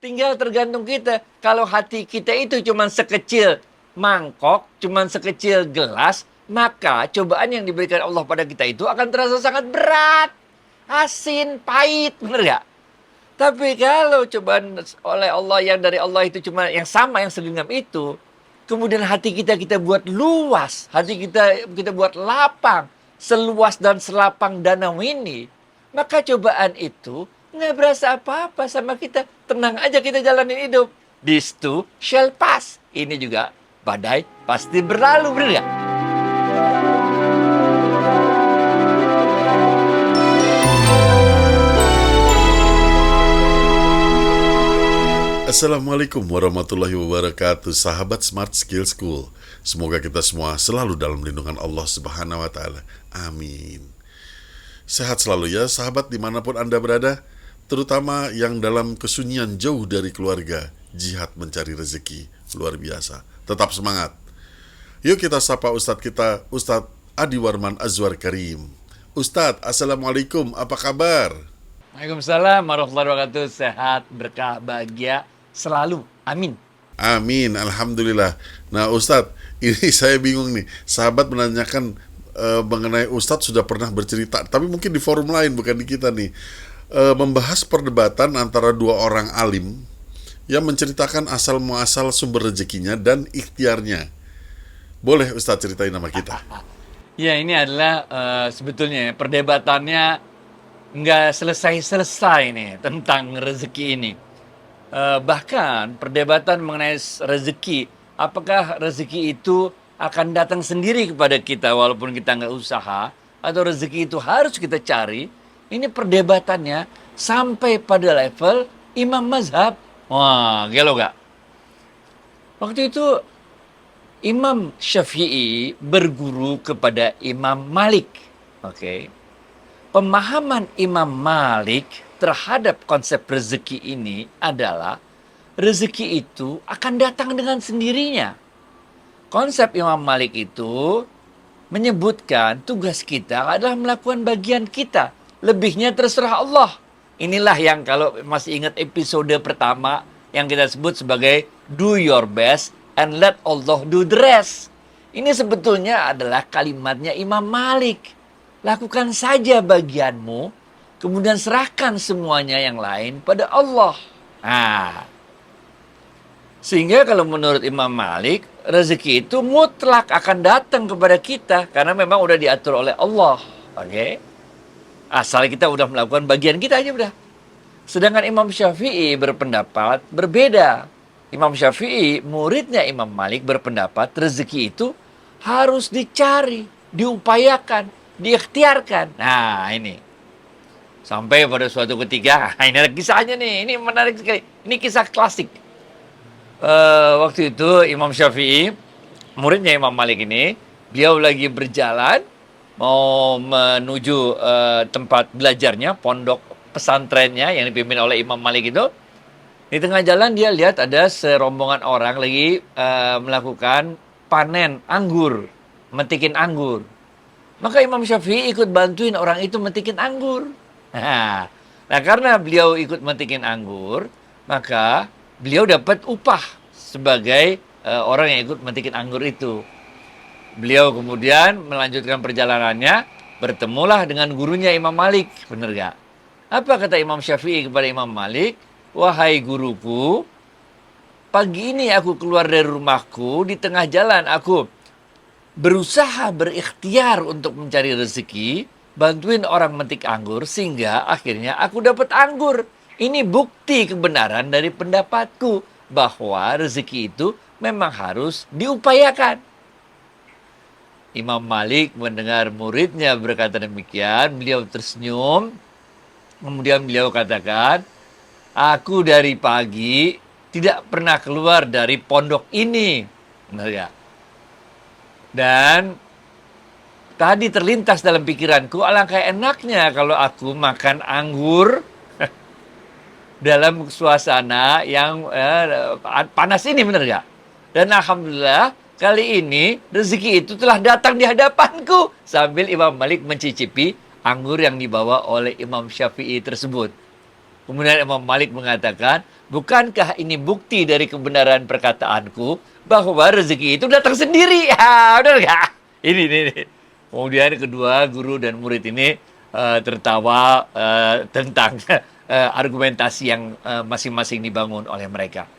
Tinggal tergantung kita. Kalau hati kita itu cuma sekecil mangkok, cuma sekecil gelas, maka cobaan yang diberikan Allah pada kita itu akan terasa sangat berat. Asin, pahit, bener gak? Tapi kalau cobaan oleh Allah yang dari Allah itu cuma yang sama, yang segenggam itu, kemudian hati kita buat luas, hati kita buat lapang, seluas dan selapang danau ini, maka cobaan itu nggak berasa apa-apa sama kita. Tenang aja kita jalanin hidup. This too shall pass. Ini juga badai pasti berlalu, bener nggak? Assalamualaikum warahmatullahi wabarakatuh, sahabat Smart Skill School. Semoga kita semua selalu dalam lindungan Allah Subhanahu wa Ta'ala. Amin. Sehat selalu ya, sahabat dimanapun Anda berada, terutama yang dalam kesunyian jauh dari keluarga, jihad mencari rezeki luar biasa. Tetap semangat. Yuk kita sapa Ustadz kita, Ustadz Adi Warman Azwar Karim. Ustadz, Assalamualaikum, apa kabar? Waalaikumsalam warahmatullahi wabarakatuh. Sehat, berkah, bahagia selalu. Amin. Amin, Alhamdulillah. Nah Ustadz, ini saya bingung nih. Sahabat menanyakan mengenai Ustadz sudah pernah bercerita, tapi mungkin di forum lain, bukan di kita nih, membahas perdebatan antara dua orang alim yang menceritakan asal muasal sumber rezekinya dan ikhtiarnya. Boleh Ustadz ceritain nama kita? Ya, ini adalah sebetulnya perdebatannya nggak selesai-selesai nih tentang rezeki ini. Bahkan perdebatan mengenai rezeki, apakah rezeki itu akan datang sendiri kepada kita walaupun kita nggak usaha, atau rezeki itu harus kita cari, ini perdebatannya sampai pada level imam mazhab. Wah, gelo gak? Waktu itu Imam Syafi'i berguru kepada Imam Malik. Oke. Pemahaman Imam Malik terhadap konsep rezeki ini adalah rezeki itu akan datang dengan sendirinya. Konsep Imam Malik itu menyebutkan tugas kita adalah melakukan bagian kita. Lebihnya terserah Allah. Inilah yang kalau masih ingat episode pertama yang kita sebut sebagai do your best and let Allah do the rest. Ini sebetulnya adalah kalimatnya Imam Malik. Lakukan saja bagianmu, kemudian serahkan semuanya yang lain pada Allah. Nah, sehingga kalau menurut Imam Malik, rezeki itu mutlak akan datang kepada kita karena memang udah diatur oleh Allah. Oke? Asal kita udah melakukan bagian kita aja udah. Sedangkan Imam Syafi'i berpendapat berbeda. Imam Syafi'i, muridnya Imam Malik, berpendapat rezeki itu harus dicari, diupayakan, diikhtiarkan. Nah, ini. Sampai pada suatu ketika, ini ada kisahnya nih, ini menarik sekali. Ini kisah klasik. Waktu itu Imam Syafi'i, muridnya Imam Malik ini, dia lagi berjalan, mau menuju tempat belajarnya, pondok pesantrennya yang dipimpin oleh Imam Malik itu. Di tengah jalan dia lihat ada serombongan orang lagi melakukan panen anggur, metikin anggur. Maka Imam Syafi'i ikut bantuin orang itu metikin anggur. Nah, karena beliau ikut metikin anggur, maka beliau dapat upah sebagai orang yang ikut metikin anggur itu. Beliau kemudian melanjutkan perjalanannya, bertemulah dengan gurunya Imam Malik. Benar gak? Apa kata Imam Syafi'i kepada Imam Malik? Wahai guruku, pagi ini aku keluar dari rumahku, di tengah jalan aku berusaha berikhtiar untuk mencari rezeki, bantuin orang metik anggur, sehingga akhirnya aku dapat anggur. Ini bukti kebenaran dari pendapatku, bahwa rezeki itu memang harus diupayakan. Imam Malik mendengar muridnya berkata demikian, beliau tersenyum, kemudian beliau katakan, aku dari pagi tidak pernah keluar dari pondok ini. Benar ya? Dan tadi terlintas dalam pikiranku, alangkah enaknya kalau aku makan anggur dalam suasana yang panas ini, benar gak? Dan alhamdulillah kali ini rezeki itu telah datang di hadapanku. Sambil Imam Malik mencicipi anggur yang dibawa oleh Imam Syafi'i tersebut. Kemudian Imam Malik mengatakan, Bukankah ini bukti dari kebenaran perkataanku bahwa rezeki itu datang sendiri? Ha, benar nggak? Ini. Kemudian kedua, guru dan murid ini tertawa tentang argumentasi yang masing-masing dibangun oleh mereka.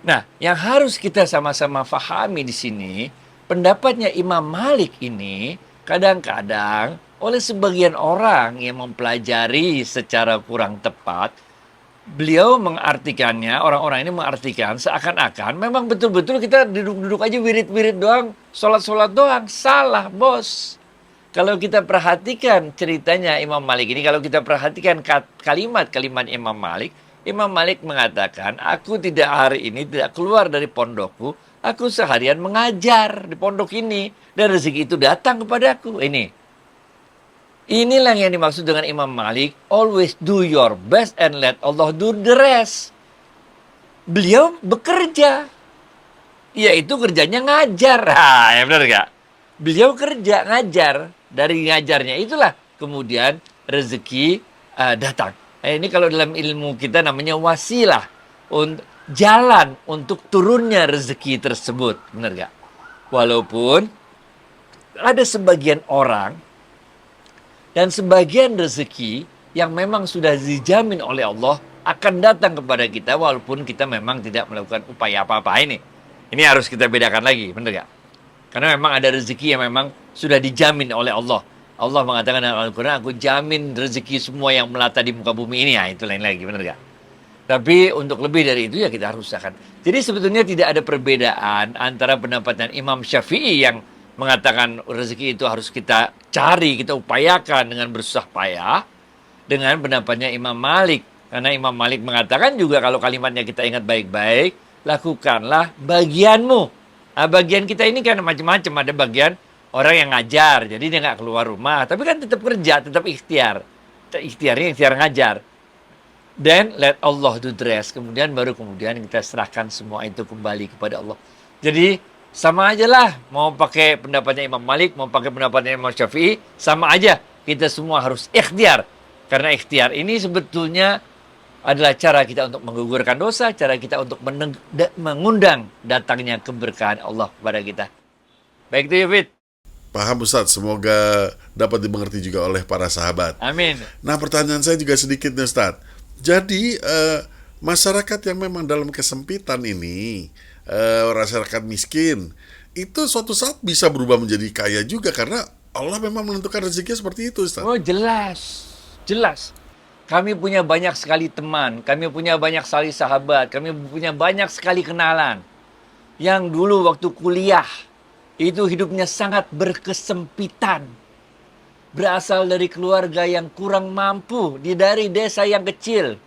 Nah, yang harus kita sama-sama fahami di sini, pendapatnya Imam Malik ini kadang-kadang oleh sebagian orang yang mempelajari secara kurang tepat, beliau mengartikannya, orang-orang ini mengartikan seakan-akan memang betul-betul kita duduk-duduk aja wirid-wirid doang, sholat-sholat doang. Salah, bos. Kalau kita perhatikan ceritanya Imam Malik ini, kalau kita perhatikan kalimat-kalimat Imam Malik mengatakan, aku tidak hari ini tidak keluar dari pondokku, aku seharian mengajar di pondok ini, dan rezeki itu datang kepadaku. Inilah yang dimaksud dengan Imam Malik, always do your best and let Allah do the rest. Beliau bekerja, yaitu kerjanya ngajar. Ya benar nggak? Beliau kerja ngajar, dari ngajarnya itulah kemudian rezeki datang. Ini kalau dalam ilmu kita namanya wasilah, untuk jalan untuk turunnya rezeki tersebut, benar nggak? Walaupun ada sebagian orang dan sebagian rezeki yang memang sudah dijamin oleh Allah akan datang kepada kita walaupun kita memang tidak melakukan upaya apa-apa ini. Ini harus kita bedakan lagi, benar nggak? Karena memang ada rezeki yang memang sudah dijamin oleh Allah. Allah mengatakan dalam Al-Quran, aku jamin rezeki semua yang melata di muka bumi ini. Ya, itu lain lagi, benar nggak? Tapi untuk lebih dari itu ya kita harus usahakan. Jadi sebetulnya tidak ada perbedaan antara pendapatan Imam Syafi'i yang mengatakan rezeki itu harus kita cari, kita upayakan dengan bersusah payah, dengan pendapatnya Imam Malik. Karena Imam Malik mengatakan juga kalau kalimatnya kita ingat baik-baik, lakukanlah bagianmu. Nah, bagian kita ini kan macam-macam. Ada bagian orang yang ngajar, jadi dia nggak keluar rumah. Tapi kan tetap kerja, tetap ikhtiar. Ikhtiarnya ikhtiar ngajar. Then let Allah do the rest. Kemudian kita serahkan semua itu kembali kepada Allah. Jadi sama aja lah. Mau pakai pendapatnya Imam Malik, mau pakai pendapatnya Imam Syafi'i, sama aja. Kita semua harus ikhtiar. Karena ikhtiar ini sebetulnya adalah cara kita untuk menggugurkan dosa, cara kita untuk mengundang datangnya keberkahan Allah kepada kita. Baik itu ya, Fit. Paham Ustadz, semoga dapat dimengerti juga oleh para sahabat. Amin. Nah, pertanyaan saya juga sedikit nih Ustadz. Jadi, masyarakat yang memang dalam kesempitan ini, masyarakat miskin, itu suatu saat bisa berubah menjadi kaya juga karena Allah memang menentukan rezekinya seperti itu, Ustadz. Oh, jelas. Kami punya banyak sekali teman, kami punya banyak sekali sahabat, kami punya banyak sekali kenalan. Yang dulu waktu kuliah, itu hidupnya sangat berkesempitan. Berasal dari keluarga yang kurang mampu, dari desa yang kecil.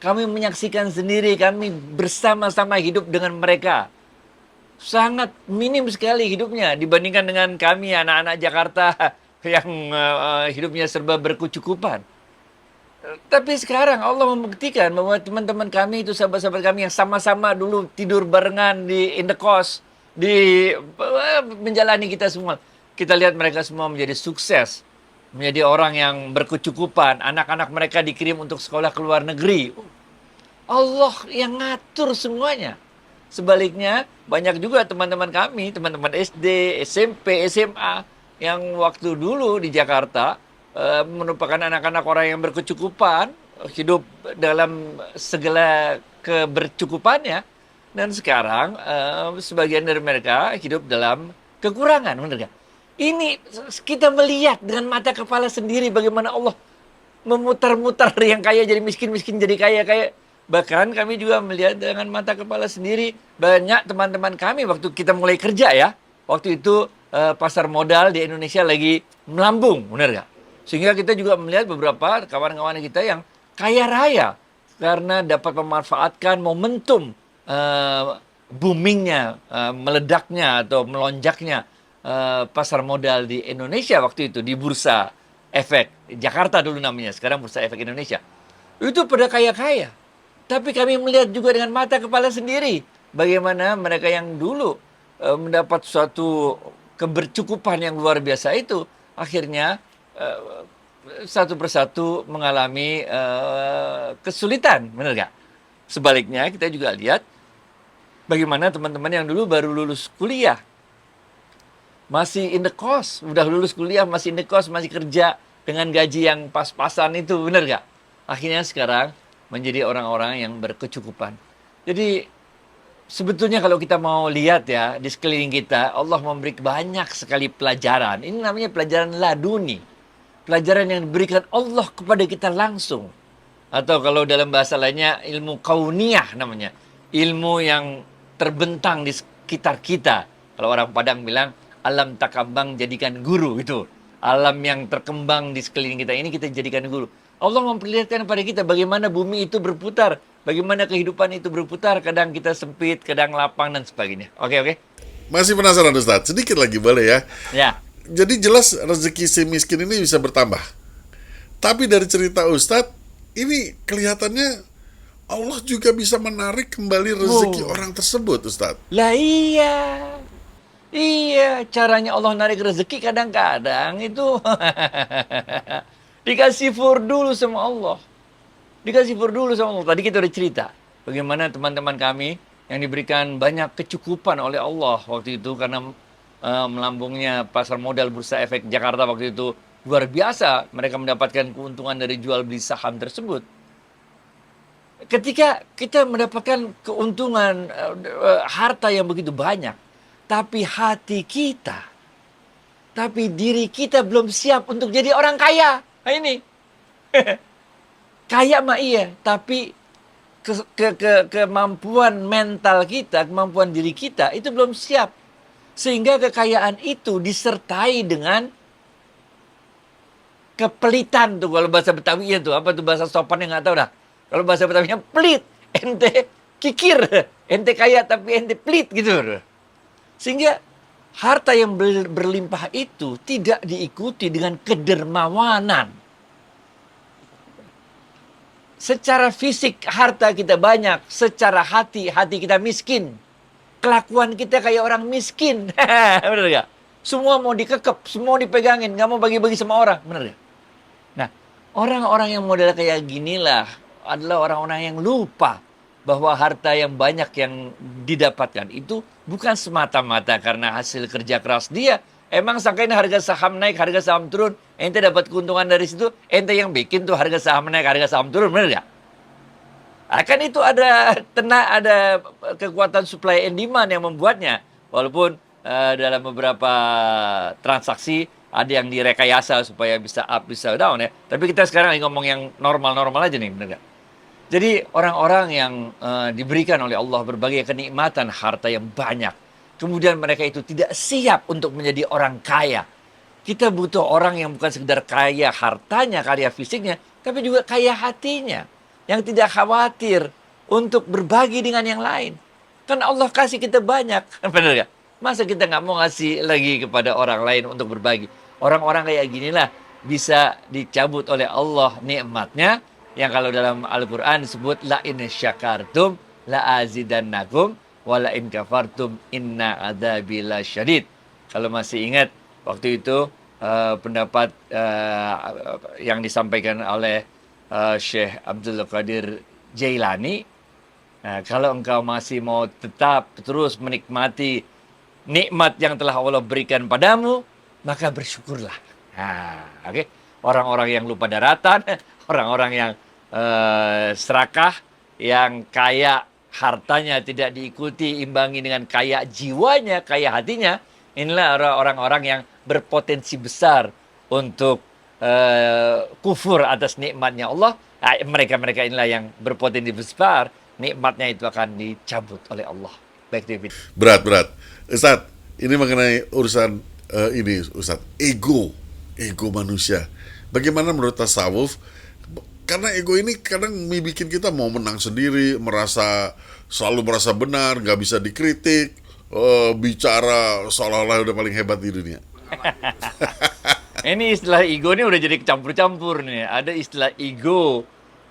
Kami menyaksikan sendiri, kami bersama-sama hidup dengan mereka. Sangat minim sekali hidupnya dibandingkan dengan kami anak-anak Jakarta yang hidupnya serba berkecukupan. Tapi sekarang Allah membuktikan bahwa teman-teman kami itu sahabat-sahabat kami yang sama-sama dulu tidur barengan di indekos, menjalani kita semua. Kita lihat mereka semua menjadi sukses, menjadi orang yang berkecukupan. Anak-anak mereka dikirim untuk sekolah ke luar negeri. Allah yang ngatur semuanya. Sebaliknya, banyak juga teman-teman kami, teman-teman SD, SMP, SMA, yang waktu dulu di Jakarta, merupakan anak-anak orang yang berkecukupan, hidup dalam segala kebercukupannya, dan sekarang sebagian dari mereka hidup dalam kekurangan, benar nggak? Ini kita melihat dengan mata kepala sendiri bagaimana Allah memutar-mutar yang kaya jadi miskin, miskin jadi kaya, kaya. Bahkan kami juga melihat dengan mata kepala sendiri banyak teman-teman kami waktu kita mulai kerja ya, waktu itu pasar modal di Indonesia lagi melambung, benar nggak? Sehingga kita juga melihat beberapa kawan-kawan kita yang kaya raya karena dapat memanfaatkan momentum boomingnya, meledaknya atau melonjaknya pasar modal di Indonesia waktu itu di Bursa Efek Jakarta dulu namanya, sekarang Bursa Efek Indonesia. Itu pada kaya-kaya. Tapi kami melihat juga dengan mata kepala sendiri bagaimana mereka yang dulu mendapat suatu kebercukupan yang luar biasa itu akhirnya satu persatu mengalami kesulitan, benar nggak? Sebaliknya kita juga lihat bagaimana teman-teman yang dulu baru lulus kuliah, masih in the cost, udah lulus kuliah masih in the cost, masih kerja dengan gaji yang pas-pasan itu, benar nggak? Akhirnya sekarang menjadi orang-orang yang berkecukupan. Jadi sebetulnya kalau kita mau lihat ya di sekeliling kita, Allah memberi banyak sekali pelajaran. Ini namanya pelajaran laduni. Pelajaran yang diberikan Allah kepada kita langsung. Atau kalau dalam bahasa lainnya ilmu kauniyah namanya. Ilmu yang terbentang di sekitar kita. Kalau orang Padang bilang alam takabang jadikan guru itu. Alam yang terkembang di sekeliling kita ini kita jadikan guru. Allah memperlihatkan kepada kita bagaimana bumi itu berputar. Bagaimana kehidupan itu berputar. Kadang kita sempit, kadang lapang dan sebagainya. Oke. Masih penasaran Ustadz? Sedikit lagi boleh ya? Ya. Jadi jelas rezeki si miskin ini bisa bertambah. Tapi dari cerita Ustadz, ini kelihatannya Allah juga bisa menarik kembali rezeki orang tersebut, Ustadz. Lah iya. Iya, caranya Allah narik rezeki kadang-kadang itu dikasih fur dulu sama Allah. Dikasih fur dulu sama Allah. Tadi kita udah cerita bagaimana teman-teman kami yang diberikan banyak kecukupan oleh Allah waktu itu karena melambungnya pasar modal Bursa Efek Jakarta waktu itu luar biasa. Mereka mendapatkan keuntungan dari jual beli saham tersebut. Ketika kita mendapatkan keuntungan harta yang begitu banyak, tapi hati kita, tapi diri kita belum siap untuk jadi orang kaya. Nah ini. Kaya mah iya, tapi kemampuan mental kita, kemampuan diri kita itu belum siap. Sehingga kekayaan itu disertai dengan kepelitan tuh kalau bahasa Betawi itu. Apa tuh bahasa sopannya nggak tahu dah. Kalau bahasa Betawinya pelit, ente kikir, ente kaya tapi ente pelit gitu. Sehingga harta yang berlimpah itu tidak diikuti dengan kedermawanan. Secara fisik harta kita banyak, secara hati kita miskin. Kelakuan kita kayak orang miskin. Bener gak? Semua mau dikekep, semua dipegangin, gak mau bagi-bagi sama orang. Bener gak? Nah, orang-orang yang model kayak ginilah adalah orang-orang yang lupa bahwa harta yang banyak yang didapatkan itu bukan semata-mata karena hasil kerja keras dia. Emang sangkain harga saham naik, harga saham turun, ente dapat keuntungan dari situ, ente yang bikin tuh harga saham naik, harga saham turun, bener gak? Akan itu ada kekuatan supply and demand yang membuatnya. Walaupun dalam beberapa transaksi ada yang direkayasa supaya bisa up, bisa down ya. Tapi kita sekarang lagi ngomong yang normal-normal aja nih, bener gak? Jadi orang-orang yang diberikan oleh Allah berbagai kenikmatan harta yang banyak. Kemudian mereka itu tidak siap untuk menjadi orang kaya. Kita butuh orang yang bukan sekedar kaya hartanya, kaya fisiknya, tapi juga kaya hatinya. Yang tidak khawatir untuk berbagi dengan yang lain. Kan Allah kasih kita banyak. Benar gak? Masa kita nggak mau ngasih lagi kepada orang lain untuk berbagi? Orang-orang kayak ginilah bisa dicabut oleh Allah nikmatnya. Yang kalau dalam Al-Quran disebut la in syakartum la azidannakum wa la in kafartum inna adzabi lasyadid. Kalau masih ingat waktu itu pendapat yang disampaikan oleh Syekh Abdul Qadir Jailani, kalau engkau masih mau tetap terus menikmati nikmat yang telah Allah berikan padamu, maka bersyukurlah. Okay? Orang-orang yang lupa daratan, orang-orang yang serakah, yang kaya hartanya tidak diikuti imbangi dengan kaya jiwanya, kaya hatinya, inilah orang-orang yang berpotensi besar untuk kufur atas nikmatnya Allah. Mereka-mereka inilah yang berpotensi besar, nikmatnya itu akan dicabut oleh Allah. Baik, David. Berat. Ustadz, ini mengenai urusan ini Ustadz, ego manusia. Bagaimana menurut tasawuf? Karena ego ini kadang bikin kita mau menang sendiri, selalu merasa benar, nggak bisa dikritik, bicara seolah-olah udah paling hebat di dunia. Ini istilah ego ini udah jadi campur-campur nih. Ada istilah ego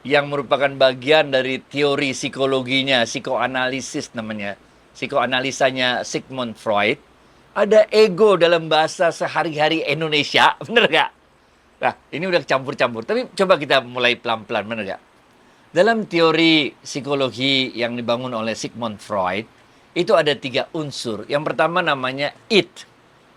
yang merupakan bagian dari teori psikologinya, psikoanalisis namanya. Psikoanalisanya Sigmund Freud. Ada ego dalam bahasa sehari-hari Indonesia, bener gak? Nah, ini udah campur-campur. Tapi coba kita mulai pelan-pelan, bener gak? Dalam teori psikologi yang dibangun oleh Sigmund Freud, itu ada 3 unsur. Yang pertama namanya id,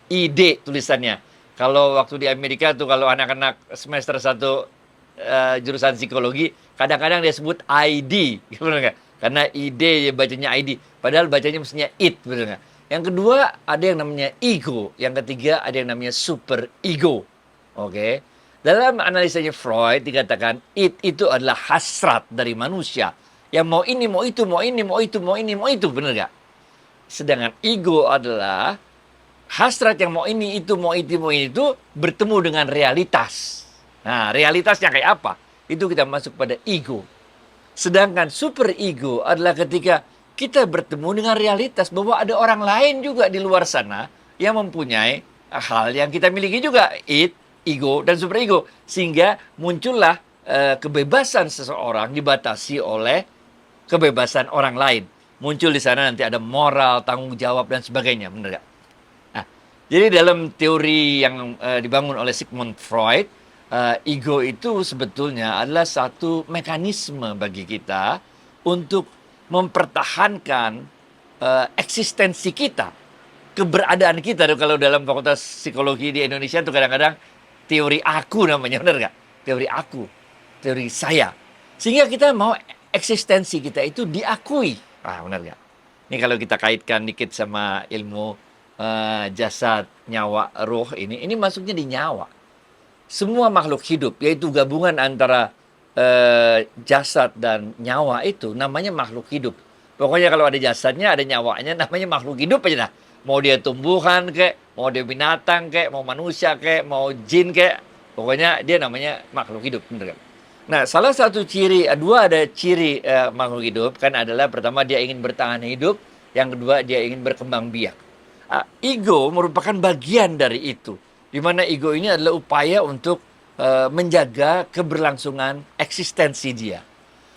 id tulisannya. Kalau waktu di Amerika tuh kalau anak-anak semester 1 jurusan psikologi, kadang-kadang dia sebut ID, benar nggak? Karena ide ya bacanya ID, padahal bacanya mestinya id, benar nggak? Yang kedua ada yang namanya ego, yang ketiga ada yang namanya super ego. Oke. Dalam analisanya Freud dikatakan itu adalah hasrat dari manusia yang mau ini, mau itu, mau ini, mau itu, mau ini, mau itu, benar nggak? Sedangkan ego adalah hasrat yang mau ini, itu, mau itu, mau itu bertemu dengan realitas. Nah, realitasnya kayak apa? Itu kita masuk pada ego. Sedangkan super ego adalah ketika kita bertemu dengan realitas bahwa ada orang lain juga di luar sana yang mempunyai hal yang kita miliki juga, ego dan super ego, sehingga muncullah kebebasan seseorang dibatasi oleh kebebasan orang lain. Muncul di sana nanti ada moral, tanggung jawab dan sebagainya, benar nggak? Nah, jadi dalam teori yang dibangun oleh Sigmund Freud, ego itu sebetulnya adalah satu mekanisme bagi kita untuk mempertahankan eksistensi kita, keberadaan kita. Kalau dalam fakultas psikologi di Indonesia itu kadang-kadang teori aku namanya, benar nggak? Teori aku, teori saya. Sehingga kita mau eksistensi kita itu diakui. Ah, benar nggak? Ini kalau kita kaitkan dikit sama ilmu jasad, nyawa, roh ini masuknya di nyawa. Semua makhluk hidup, yaitu gabungan antara jasad dan nyawa itu namanya makhluk hidup. Pokoknya kalau ada jasadnya, ada nyawanya, namanya makhluk hidup aja dah. Mau dia tumbuhan kek, mau dia binatang kek, mau manusia kek, mau jin kek, pokoknya dia namanya makhluk hidup, bener kan? Nah, salah satu ciri, dua ada ciri makhluk hidup kan adalah pertama dia ingin bertahan hidup, yang kedua dia ingin berkembang biak. Ego merupakan bagian dari itu, di mana ego ini adalah upaya untuk menjaga keberlangsungan eksistensi dia.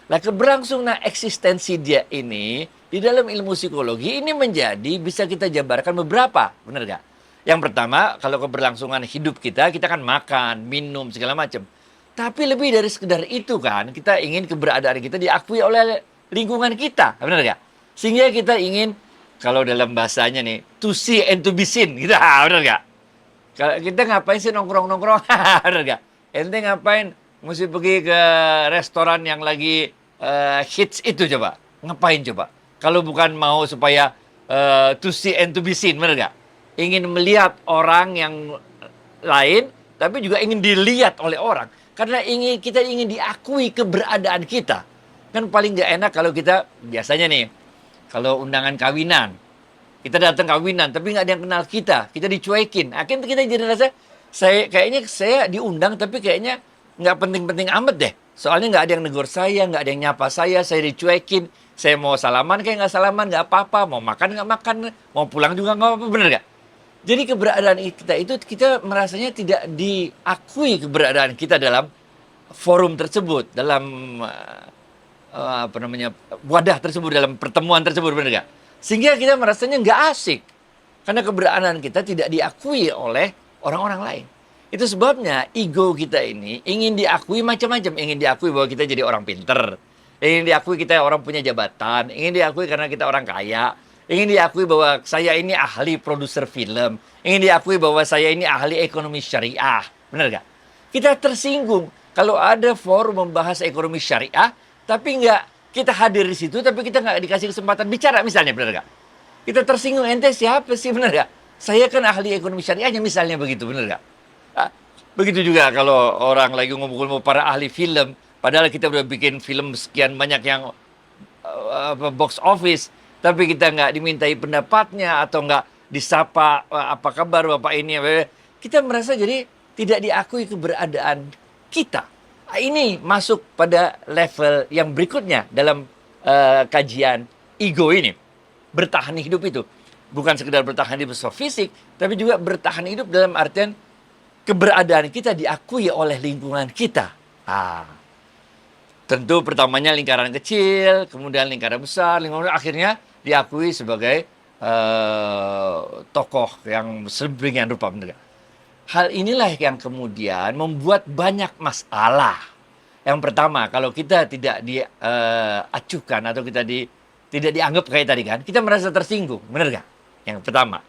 Nah, keberlangsungan eksistensi dia ini di dalam ilmu psikologi ini menjadi bisa kita jabarkan beberapa, benar nggak? Yang pertama, kalau keberlangsungan hidup kita kan makan, minum, segala macam. Tapi lebih dari sekedar itu kan, kita ingin keberadaan kita diakui oleh lingkungan kita, benar nggak? Sehingga kita ingin, kalau dalam bahasanya nih, to see and to be seen, gitu, benar nggak? Kalau kita ngapain sih nongkrong-nongkrong, benar nggak? Ente ngapain mesti pergi ke restoran yang lagi hits itu coba? Ngapain coba? Kalau bukan mau supaya to see and to be seen, benar nggak? Ingin melihat orang yang lain, tapi juga ingin dilihat oleh orang. Karena kita ingin diakui keberadaan kita. Kan paling nggak enak kalau kita, biasanya nih, kalau undangan kawinan, kita datang kawinan, tapi nggak ada yang kenal kita dicuekin. Akhirnya kita jadi rasa, kayaknya saya diundang, tapi kayaknya nggak penting-penting amat deh. Soalnya nggak ada yang negur saya, nggak ada yang nyapa saya dicuekin. Saya mau salaman kayak nggak salaman, nggak apa-apa. Mau makan nggak makan, mau pulang juga nggak apa-apa, bener nggak? Jadi keberadaan kita itu, kita merasanya tidak diakui keberadaan kita dalam forum tersebut, dalam wadah tersebut, dalam pertemuan tersebut, benar nggak? Sehingga kita merasanya nggak asik, karena keberadaan kita tidak diakui oleh orang-orang lain. Itu sebabnya ego kita ini ingin diakui macam-macam, ingin diakui bahwa kita jadi orang pinter, ingin diakui kita orang punya jabatan, ingin diakui karena kita orang kaya, ingin diakui bahwa saya ini ahli produser film, ingin diakui bahwa saya ini ahli ekonomi syariah, benar nggak? Kita tersinggung kalau ada forum membahas ekonomi syariah, tapi nggak kita hadir di situ, tapi kita nggak dikasih kesempatan bicara, misalnya, benar nggak? Kita tersinggung, ente siapa sih, benar nggak? Saya kan ahli ekonomi syariahnya, misalnya begitu, benar nggak? Begitu juga kalau orang lagi ngumpul para ahli film, padahal kita udah bikin film sekian banyak yang box office, tapi kita nggak dimintai pendapatnya atau nggak disapa apa kabar bapak ini, kita merasa jadi tidak diakui keberadaan kita. Ini masuk pada level yang berikutnya dalam kajian ego ini. Bertahan hidup itu bukan sekedar bertahan hidup secara fisik, tapi juga bertahan hidup dalam artian keberadaan kita diakui oleh lingkungan kita. Tentu pertamanya lingkaran kecil, kemudian lingkaran besar, lingkaran akhirnya diakui sebagai tokoh yang sedemikian rupa. Hal inilah yang kemudian membuat banyak masalah Yang pertama, kalau kita tidak diacuhkan atau tidak dianggap kayak tadi kan, kita merasa tersinggung, benar nggak? Yang pertama,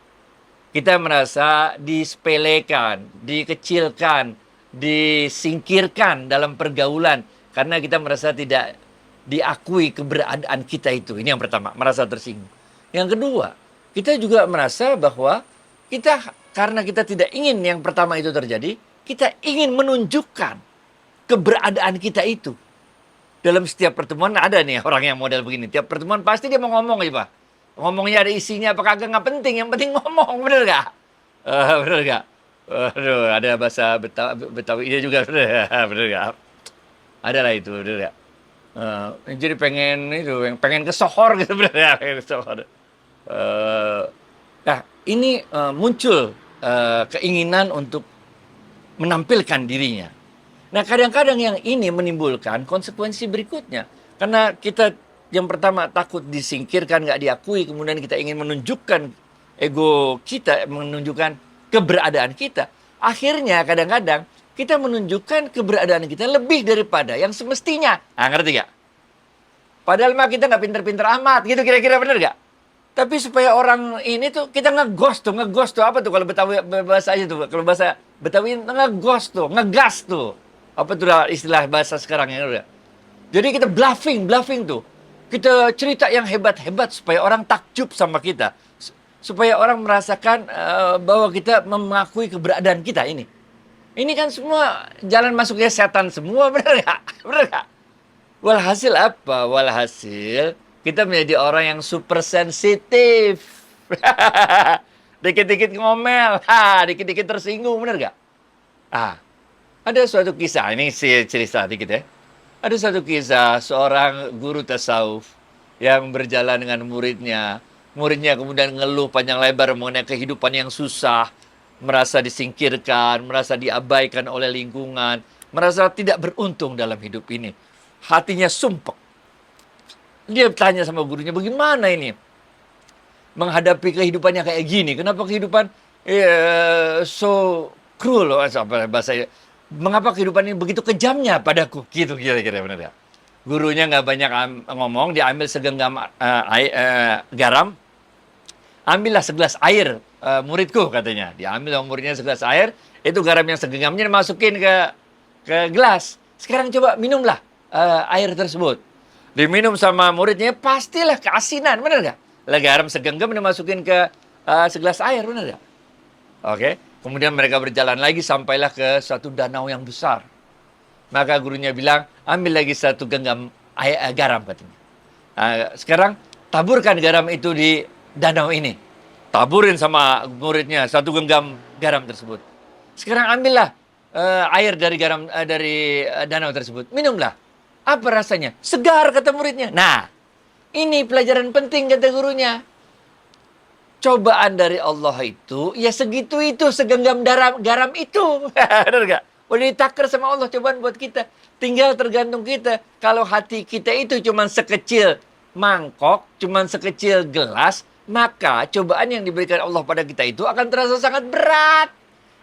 kita merasa disepelekan, dikecilkan, disingkirkan dalam pergaulan karena kita merasa tidak diakui keberadaan kita itu. Ini yang pertama, merasa tersinggung. Yang kedua, kita juga merasa bahwa karena kita tidak ingin yang pertama itu terjadi, kita ingin menunjukkan keberadaan kita itu. Dalam setiap pertemuan ada nih orang yang model begini. Tiap pertemuan pasti dia mau ngomong ya, Pak. Ngomongnya ada isinya apa kagak nggak penting, yang penting ngomong, bener nggak? Bener nggak? Aduh, ada bahasa Betawi ini juga, bener nggak? Ada lah itu, bener nggak? Jadi pengen kesohor gitu, bener nggak? Pengen kesohor. Nah, ini muncul keinginan untuk menampilkan dirinya. Nah, kadang-kadang yang ini menimbulkan konsekuensi berikutnya. Karena kita yang pertama takut disingkirkan, nggak diakui, kemudian kita ingin menunjukkan ego kita, menunjukkan keberadaan kita. Akhirnya kadang-kadang kita menunjukkan keberadaan kita lebih daripada yang semestinya. Nah, ngerti nggak? Padahal mah kita nggak pinter-pinter amat, gitu kira-kira, bener nggak? Tapi supaya orang ini tuh kita ngegos tuh apa tuh kalau Betawi bahasa aja tuh, kalau bahasa Betawi ngegos tuh, ngegas tuh. Apa tuh istilah bahasa sekarang ya udah. Jadi kita bluffing tuh. Kita cerita yang hebat-hebat supaya orang takjub sama kita. Supaya orang merasakan bahwa kita mengakui keberadaan kita ini. Ini kan semua jalan masuknya setan semua, benar nggak? Benar nggak? Walhasil apa? Walhasil kita menjadi orang yang super sensitif. Dikit-dikit ngomel, dikit-dikit tersinggung, benar nggak? Ada suatu kisah, ini cerita dikit ya. Ada suatu kisah seorang guru tasawuf yang berjalan dengan muridnya. Muridnya kemudian ngeluh panjang lebar mengenai kehidupan yang susah, merasa disingkirkan, merasa diabaikan oleh lingkungan, merasa tidak beruntung dalam hidup ini. Hatinya sumpek. Dia tanya sama gurunya, bagaimana ini menghadapi kehidupannya kayak gini? Kenapa kehidupan so cruel loh, apa bahasa? Mengapa kehidupan ini begitu kejamnya padaku? Gitu kira-kira, benar ya? Gurunya nggak banyak ngomong, dia ambil segenggam garam, ambillah segelas air muridku, katanya. Dia ambil sama muridnya segelas air, itu garam yang segenggamnya dimasukin ke gelas. Sekarang coba minumlah air tersebut. Diminum sama muridnya, pastilah keasinan, benar nggak? Lah garam segenggam dimasukin ke segelas air, benar nggak? Oke. Kemudian mereka berjalan lagi sampailah ke suatu danau yang besar. Maka gurunya bilang, ambil lagi satu genggam garam, katanya. Sekarang taburkan garam itu di danau ini. Taburin sama muridnya satu genggam garam tersebut. Sekarang ambillah air dari danau tersebut. Minumlah. Apa rasanya? Segar, kata muridnya. Nah, ini pelajaran penting, kata gurunya. Cobaan dari Allah itu, ya segitu itu, segenggam garam itu. Benar nggak? Udah ditakar sama Allah cobaan buat kita. Tinggal tergantung kita. Kalau hati kita itu cuma sekecil mangkok, cuma sekecil gelas, maka cobaan yang diberikan Allah pada kita itu akan terasa sangat berat.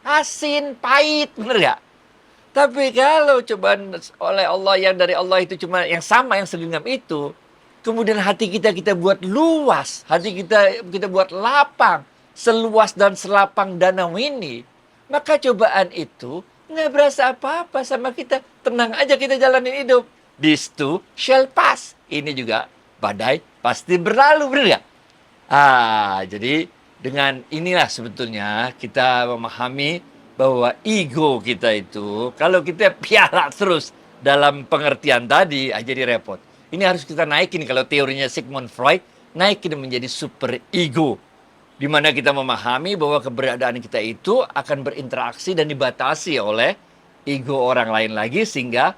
Asin, pahit, benar nggak? Tapi kalau cobaan oleh Allah yang dari Allah itu cuma yang sama, yang segenggam itu, kemudian hati kita buat luas, hati kita buat lapang, seluas dan selapang danau ini, maka cobaan itu nggak berasa apa-apa sama kita. Tenang aja kita jalanin hidup. This too shall pass. Ini juga badai pasti berlalu, benar nggak? Jadi dengan inilah sebetulnya kita memahami bahwa ego kita itu, kalau kita piara terus dalam pengertian tadi, jadi repot. Ini harus kita naikin, kalau teorinya Sigmund Freud, naikin menjadi super ego. Di mana kita memahami bahwa keberadaan kita itu akan berinteraksi dan dibatasi oleh ego orang lain lagi, sehingga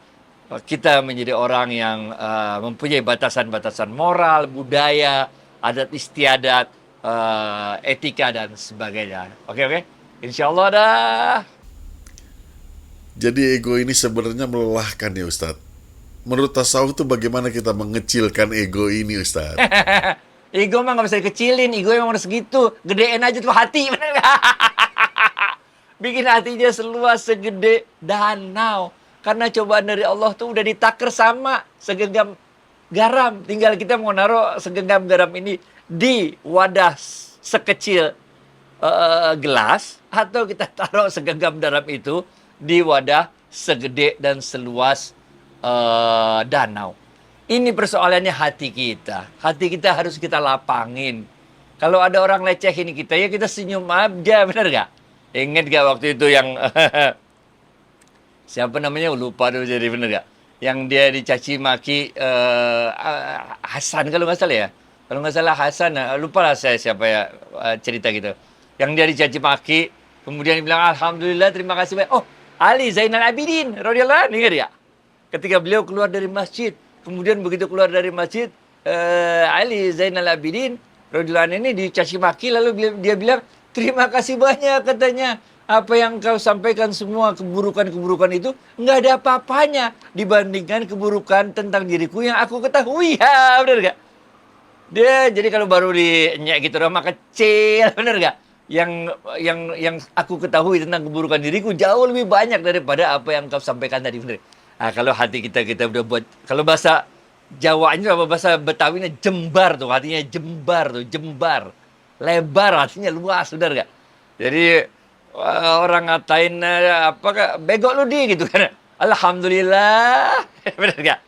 kita menjadi orang yang mempunyai batasan-batasan moral, budaya, adat istiadat, etika, dan sebagainya. Oke? Insya Allah dah. Jadi ego ini sebenarnya melelahkan ya Ustadz. Menurut tasawuf itu bagaimana kita mengecilkan ego ini, Ustaz? Ego mah nggak bisa dikecilin, ego emang harus segitu. Gedein aja tuh hati, bener nggak? Bikin hatinya seluas segede danau. Karena cobaan dari Allah tuh udah ditakar sama segenggam garam. Tinggal kita mau naruh segenggam garam ini di wadah sekecil gelas, atau kita taruh segenggam garam itu di wadah segede dan seluas danau. Ini persoalannya hati kita. Hati kita harus kita lapangin. Kalau ada orang lecehin kita, ya kita senyum aja, bener gak? Ingat gak waktu itu yang siapa namanya? Lupa tuh, jadi bener gak? Yang dia dicaci maki Hasan kalau nggak salah ya. Kalau nggak salah Hasan, lupa lah saya siapa ya cerita gitu. Yang dia dicaci maki, kemudian dia bilang alhamdulillah, terima kasih banyak. Oh, Ali Zainal Abidin radhiyallahu anhu, ingat ya? Ketika beliau keluar dari masjid, kemudian begitu keluar dari masjid, Ali Zainal Abidin radhiyallahu anhu ini dicaci maki, lalu dia bilang terima kasih banyak, katanya. Apa yang kau sampaikan semua keburukan-keburukan itu nggak ada apa-apanya dibandingkan keburukan tentang diriku yang aku ketahui. Ya, benar gak? Dia jadi kalau baru dinyek gitu rumah kecil, benar gak? Yang aku ketahui tentang keburukan diriku jauh lebih banyak daripada apa yang kau sampaikan tadi, benar. Nah, kalau hati kita udah buat, kalau bahasa Jawanya apa bahasa Betawinya jembar tuh, hatinya jembar tuh, jembar. Lebar, hatinya luas, benar gak? Jadi orang ngatain bego lu di gitu kan. Alhamdulillah. Bener gak?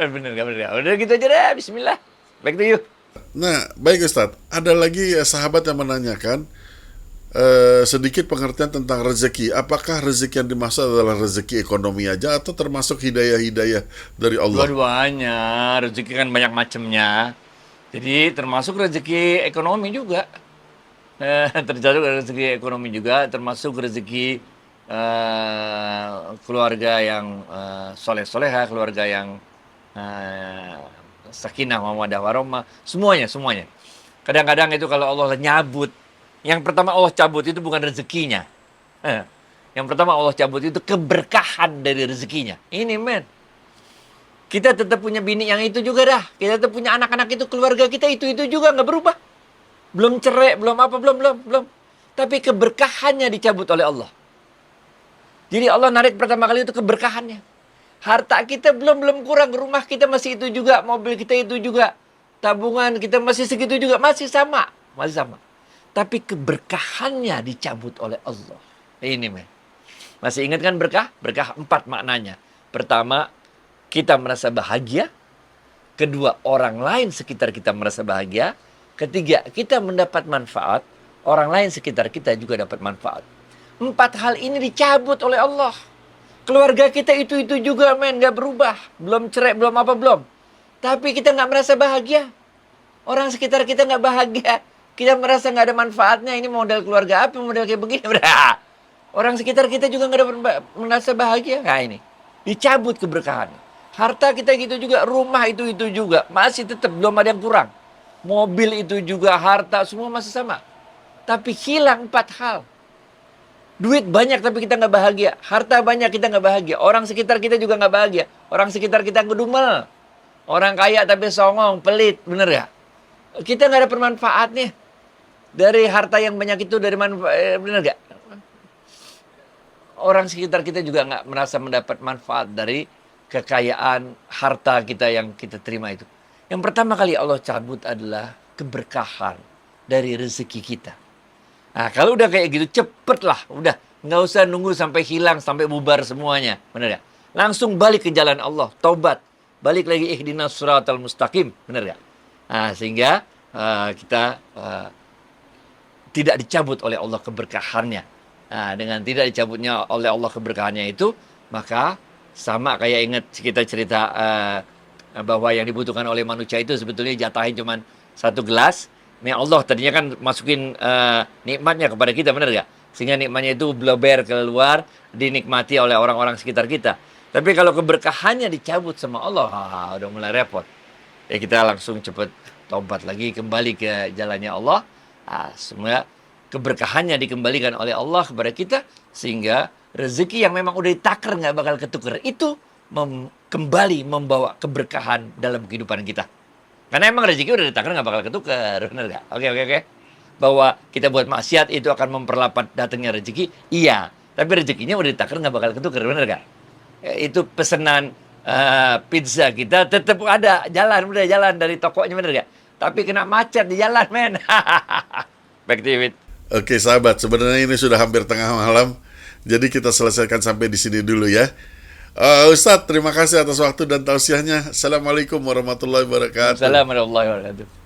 Bener gak? Udah gitu aja deh, bismillah. Back to you. Nah, baik Ustadz. Ada lagi sahabat yang menanyakan sedikit pengertian tentang rezeki. Apakah rezeki yang dimaksud adalah rezeki ekonomi aja atau termasuk hidayah-hidayah dari Allah? Dua-duanya. Rezeki kan banyak macamnya. Jadi termasuk rezeki ekonomi juga. Termasuk rezeki ekonomi juga, termasuk rezeki keluarga yang soleh-soleha, keluarga yang sakinah, mawaddah, warahmah, semuanya. Kadang-kadang itu kalau Allah nyabut, yang pertama Allah cabut itu bukan rezekinya. Yang pertama Allah cabut itu keberkahan dari rezekinya. Ini men. Kita tetap punya bini yang itu juga dah. Kita tetap punya anak-anak itu, keluarga kita itu juga nggak berubah. Belum cerai, belum apa, belum. Tapi keberkahannya dicabut oleh Allah. Jadi Allah narik pertama kali itu keberkahannya. Harta kita belum kurang, rumah kita masih itu juga, mobil kita itu juga, tabungan kita masih segitu juga, masih sama. Tapi keberkahannya dicabut oleh Allah. Ini men. Masih ingat kan berkah? Berkah 4 maknanya. Pertama, kita merasa bahagia. Kedua, orang lain sekitar kita merasa bahagia. Ketiga, kita mendapat manfaat, orang lain sekitar kita juga dapat manfaat. 4 hal ini dicabut oleh Allah. Keluarga kita itu juga men, gak berubah. Belum cerai, belum apa, belum. Tapi kita gak merasa bahagia. Orang sekitar kita gak bahagia. Kita merasa gak ada manfaatnya. Ini model keluarga apa, model kayak begini. Orang sekitar kita juga gak ada merasa bahagia. Nah ini, dicabut keberkahannya. Harta kita gitu juga, rumah itu juga. Masih tetap, belum ada yang kurang. Mobil itu juga, harta, semua masih sama. Tapi hilang 4 hal. Duit banyak tapi kita nggak bahagia. Harta banyak kita nggak bahagia. Orang sekitar kita juga nggak bahagia. Orang sekitar kita ngedumel. Orang kaya tapi songong, pelit. Bener ya? Kita nggak ada permanfaatnya. Dari harta yang banyak itu, dari manfaat. Bener gak? Orang sekitar kita juga nggak merasa mendapat manfaat dari kekayaan harta kita yang kita terima itu. Yang pertama kali Allah cabut adalah keberkahan dari rezeki kita. Nah, kalau udah kayak gitu, cepet lah. Udah, nggak usah nunggu sampai hilang, sampai bubar semuanya. Bener ya? Langsung balik ke jalan Allah, taubat. Balik lagi ihdinas siratal mustaqim. Bener ya? Nah, sehingga kita tidak dicabut oleh Allah keberkahannya. Nah, dengan tidak dicabutnya oleh Allah keberkahannya itu, maka sama kayak ingat kita cerita bahwa yang dibutuhkan oleh manusia itu sebetulnya jatahin cuma 1 gelas. Ini Allah tadinya kan masukin nikmatnya kepada kita, benar gak? Sehingga nikmatnya itu bleber keluar, dinikmati oleh orang-orang sekitar kita. Tapi kalau keberkahannya dicabut sama Allah, udah mulai repot. Ya kita langsung cepat tobat lagi, kembali ke jalannya Allah. Semua keberkahannya dikembalikan oleh Allah kepada kita, sehingga rezeki yang memang udah ditakar nggak bakal ketukar itu kembali membawa keberkahan dalam kehidupan kita. Karena emang rezeki udah ditakar nggak bakal ketukar, benar nggak? Oke. Bahwa kita buat maksiat itu akan memperlambat datangnya rezeki, iya. Tapi rezekinya udah ditakar nggak bakal ketukar, bener gak? Itu pesanan pizza kita tetap ada jalan, udah jalan dari tokonya, bener gak? Tapi kena macet di jalan, men. Back to you, Wid. Oke sahabat, sebenarnya ini sudah hampir tengah malam, jadi kita selesaikan sampai di sini dulu ya. Ustadz, terima kasih atas waktu dan tausiahnya. Assalamualaikum warahmatullahi wabarakatuh. Assalamualaikum warahmatullahi wabarakatuh.